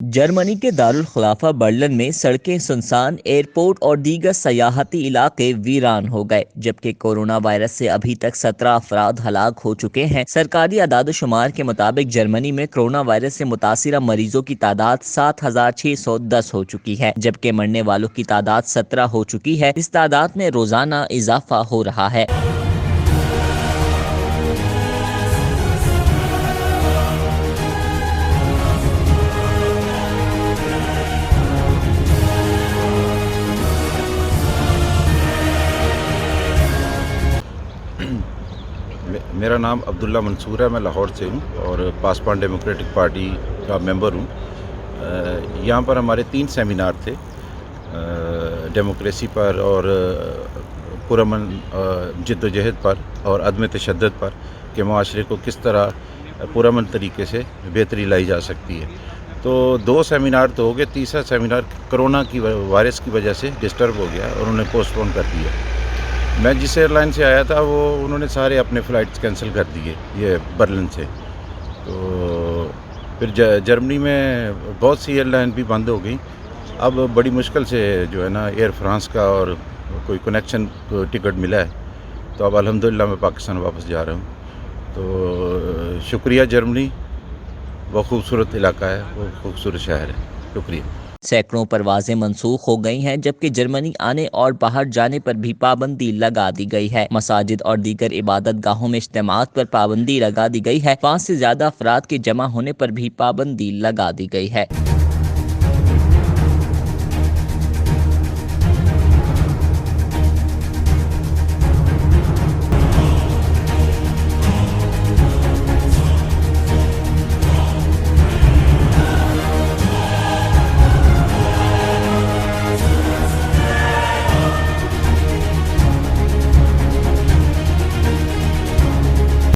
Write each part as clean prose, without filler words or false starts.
Germany के Darul खिलाफा Berlin में सड़कें सुनसान, एयरपोर्ट और दीगर सयाहती इलाके वीरान हो गए, जबकि कोरोना वायरस से अभी तक 17 अफराद हलाक हो चुके हैं। सरकारी आदादोशुमार के मुताबिक जर्मनी में कोरोना वायरस से मुतासिरा मरीजों की तादाद 7,610 हो चुकी है, जबकि मरने वालों की तादाद 17 हो चुकी है। इस तादाद में रोजाना इजाफा हो रहा है। मेरा नाम अब्दुल्ला मंसूर है। मैं लाहौर से हूँ और पासवान डेमोक्रेटिक पार्टी का मेंबर हूँ। यहाँ पर हमारे 3 सेमिनार थे, डेमोक्रेसी पर और पुरअमन जद्दोजहद पर और अदम तशद्दुद पर कि माशरे को किस तरह पुरअमन तरीके से बेहतरी लाई जा सकती है। तो 2 सेमिनार तो हो गए, तीसरा सेमिनार कोरोना की वायरस की वजह से डिस्टर्ब हो गया और उन्हें पोस्टपोन कर दिया। मैं जिस एयरलाइन से आया था वो उन्होंने सारे अपने फ़्लाइट्स कैंसिल कर दिए, ये बर्लिन से। तो फिर जर्मनी में बहुत सी एयरलाइन भी बंद हो गई। अब बड़ी मुश्किल से जो है ना एयर फ्रांस का और कोई कनेक्शन टिकट मिला है, तो अब अल्हम्दुलिल्लाह मैं पाकिस्तान वापस जा रहा हूँ। तो शुक्रिया जर्मनी, वो खूबसूरत इलाका है, वो खूबसूरत शहर है। शुक्रिया। सैकड़ों परवाजें मंसूख हो गई हैं, जबकि जर्मनी आने और बाहर जाने पर भी पाबंदी लगा दी गई है। मसाजिद और दीगर इबादत गाहों में इज्तिमात पर पाबंदी लगा दी गई है। 5 से ज्यादा अफराद के जमा होने पर भी पाबंदी लगा दी गई है।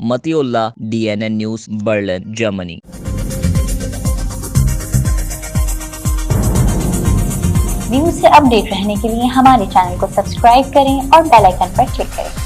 Matiullah, DNN news, Berlin, Germany. News से अपडेट रहने के लिए हमारे चैनल को सब्सक्राइब करें और बेल आइकन पर क्लिक करें।